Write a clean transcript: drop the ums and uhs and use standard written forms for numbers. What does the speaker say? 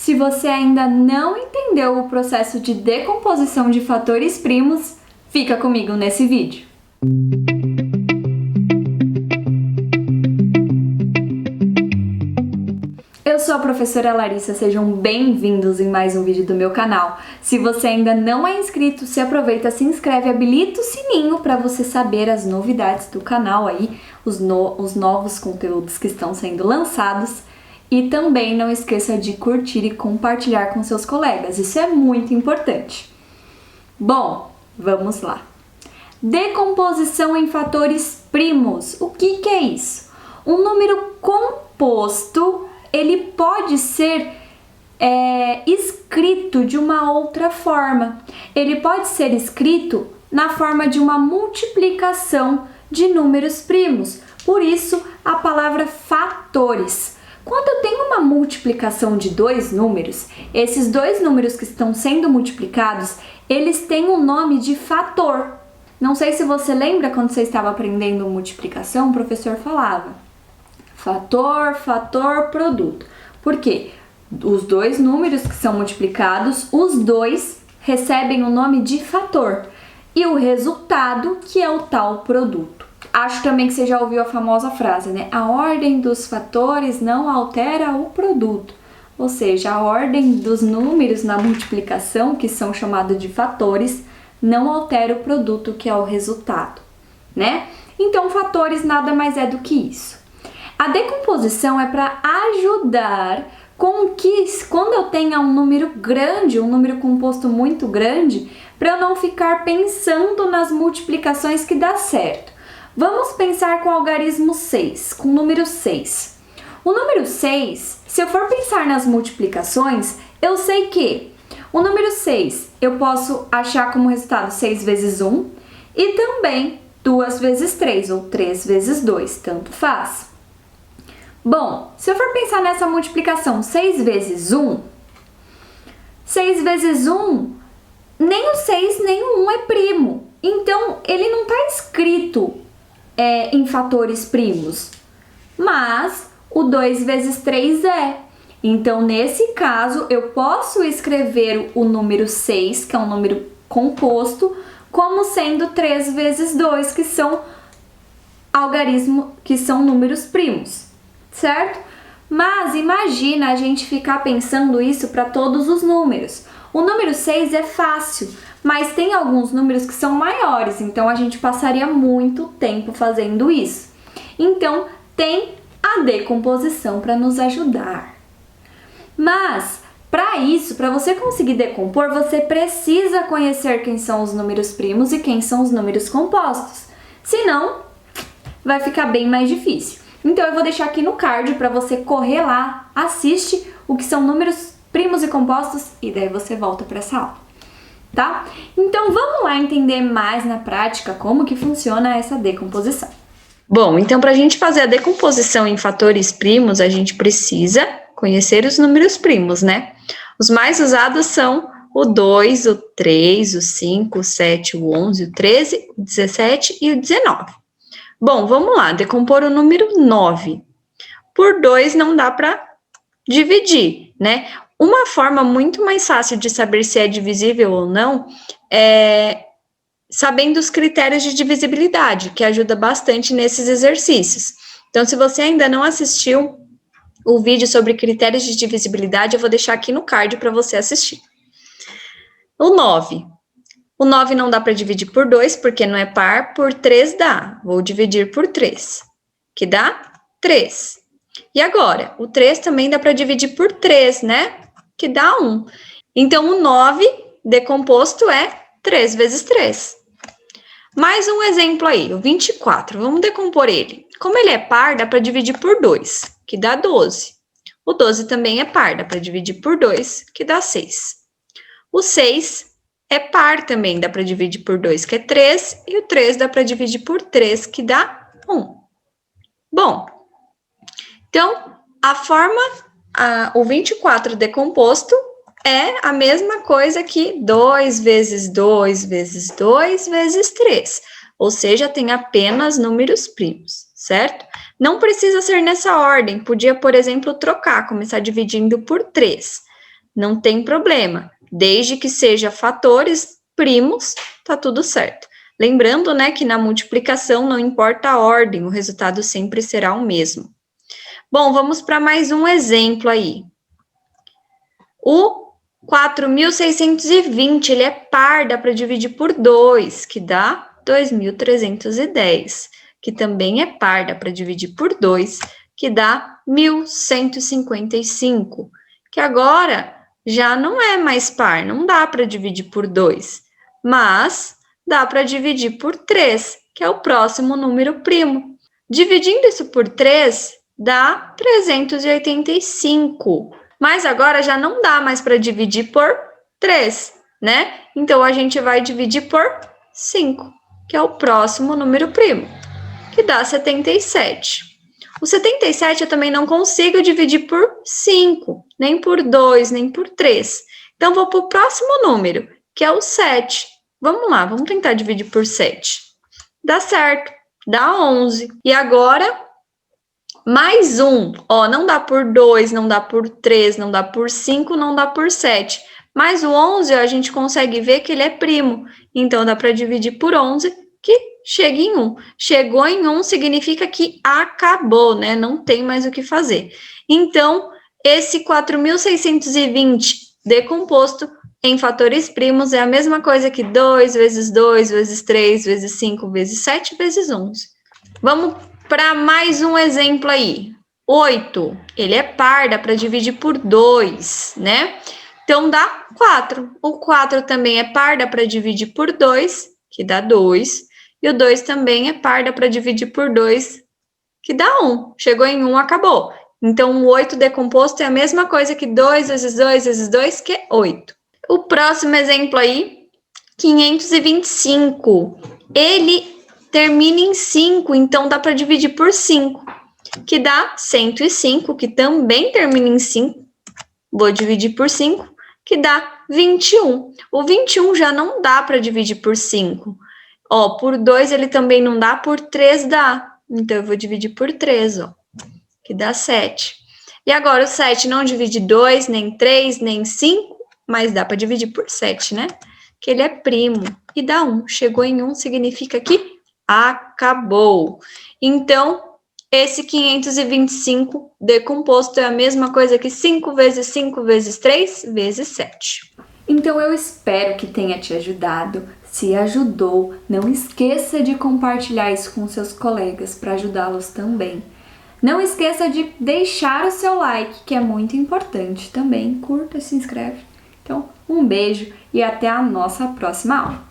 Se você ainda não entendeu o processo de decomposição de fatores primos, fica comigo nesse vídeo. Eu sou a professora Larissa, sejam bem-vindos em mais um vídeo do meu canal. Se você ainda não é inscrito, se aproveita, se inscreve, habilita o sininho para você saber as novidades do canal aí, os novos conteúdos que estão sendo lançados. E também não esqueça de curtir e compartilhar com seus colegas, isso é muito importante. Bom, vamos lá. Decomposição em fatores primos. O que é isso? Um número composto, ele pode ser escrito de uma outra forma. Ele pode ser escrito na forma de uma multiplicação de números primos. Por isso, a palavra fatores. Quando eu tenho uma multiplicação de dois números, esses dois números que estão sendo multiplicados, eles têm o nome de fator. Não sei se você lembra quando você estava aprendendo multiplicação, o professor falava fator, fator, produto. Por quê? Os dois números que são multiplicados, os dois recebem o nome de fator e o resultado que é o tal produto. Acho também que você já ouviu a famosa frase, né? A ordem dos fatores não altera o produto. Ou seja, a ordem dos números na multiplicação, que são chamados de fatores, não altera o produto, que é o resultado, né? Então, fatores nada mais é do que isso. A decomposição é para ajudar com que, quando eu tenha um número grande, um número composto muito grande, para eu não ficar pensando nas multiplicações que dá certo. Vamos pensar com o algarismo 6, com o número 6. O número 6, se eu for pensar nas multiplicações, eu sei que o número 6 eu posso achar como resultado 6 vezes 1 e também 2 vezes 3 ou 3 vezes 2, tanto faz. Bom, se eu for pensar nessa multiplicação 6 vezes 1, 6 vezes 1, nem o 6 nem o 1 é primo. Então, ele não está escrito em fatores primos, mas o 2 vezes 3 é. Então, nesse caso, eu posso escrever o número 6, que é um número composto, como sendo 3 vezes 2, que são que são números primos, certo? Mas imagina a gente ficar pensando isso para todos os números. O número 6 é fácil, mas tem alguns números que são maiores, então a gente passaria muito tempo fazendo isso. Então, tem a decomposição para nos ajudar. Mas, para isso, para você conseguir decompor, você precisa conhecer quem são os números primos e quem são os números compostos. Senão, vai ficar bem mais difícil. Então, eu vou deixar aqui no card para você correr lá, assiste o que são números primos e compostos e daí você volta para essa aula, tá? Então, vamos lá entender mais na prática como que funciona essa decomposição. Bom, então para a gente fazer a decomposição em fatores primos, a gente precisa conhecer os números primos, né? Os mais usados são o 2, o 3, o 5, o 7, o 11, o 13, o 17 e o 19. Bom, vamos lá, decompor o número 9. Por 2 não dá para dividir, né? Uma forma muito mais fácil de saber se é divisível ou não é sabendo os critérios de divisibilidade, que ajuda bastante nesses exercícios. Então, se você ainda não assistiu o vídeo sobre critérios de divisibilidade, eu vou deixar aqui no card para você assistir. O 9. O 9 não dá para dividir por 2, porque não é par, por 3 dá. Vou dividir por 3, que dá 3. E agora, o 3 também dá para dividir por 3, né? Que dá 1. Então, o 9 decomposto é 3 vezes 3. Mais um exemplo aí, o 24. Vamos decompor ele. Como ele é par, dá para dividir por 2, que dá 12. O 12 também é par, dá para dividir por 2, que dá 6. O 6 é par também, dá para dividir por 2, que é 3. E o 3 dá para dividir por 3, que dá 1. Bom, então, o 24 decomposto é a mesma coisa que 2 vezes 2 vezes 2 vezes 3. Ou seja, tem apenas números primos, certo? Não precisa ser nessa ordem. Podia, por exemplo, trocar, começar dividindo por 3. não tem problema. Desde que seja fatores primos, tá tudo certo. Lembrando, né, que na multiplicação não importa a ordem, o resultado sempre será o mesmo. Bom, vamos para mais um exemplo aí. O 4.620, ele é par, dá para dividir por 2, que dá 2.310, que também é par, dá para dividir por 2, que dá 1.155, que agora já não é mais par, não dá para dividir por 2, mas dá para dividir por 3, que é o próximo número primo. Dividindo isso por 3, dá 385. Mas agora já não dá mais para dividir por 3, né? Então, a gente vai dividir por 5, que é o próximo número primo, que dá 77. O 77 eu também não consigo dividir por 5, nem por 2, nem por 3. Então, vou para o próximo número, que é o 7. Vamos lá, vamos tentar dividir por 7. Dá certo, dá 11. E agora, mais um. Ó, não dá por 2, não dá por 3, não dá por 5, não dá por 7. Mas o 11, ó, a gente consegue ver que ele é primo. Então, dá para dividir por 11, que chega em 1. Chegou em 1 significa que acabou, né? Não tem mais o que fazer. Então, esse 4.620 decomposto em fatores primos é a mesma coisa que 2 vezes 2 vezes 3 vezes 5 vezes 7 vezes 11. Vamos para mais um exemplo aí. 8, ele é par, dá para dividir por 2, né? Então, dá 4. O 4 também é par, dá para dividir por 2, que dá 2. E o 2 também é par, dá para dividir por 2, que dá 1. Chegou em 1, acabou. Então, o 8 decomposto é a mesma coisa que 2 vezes 2 vezes 2, que é 8. O próximo exemplo aí, 525. Ele termina em 5, então dá para dividir por 5, que dá 105, que também termina em 5. Vou dividir por 5, que dá 21. O 21 já não dá para dividir por 5. Ó, por 2 ele também não dá, por 3 dá. Então, eu vou dividir por 3, ó, que dá 7. E agora, o 7 não divide 2, nem 3, nem 5, mas dá para dividir por 7, né? Que ele é primo e dá 1. Chegou em 1 significa que acabou. Então, esse 525 decomposto é a mesma coisa que 5 vezes 5 vezes 3 vezes 7. Então, eu espero que tenha te ajudado. Se ajudou, não esqueça de compartilhar isso com seus colegas para ajudá-los também. Não esqueça de deixar o seu like, que é muito importante também. Curta, se inscreve. Então, um beijo e até a nossa próxima aula.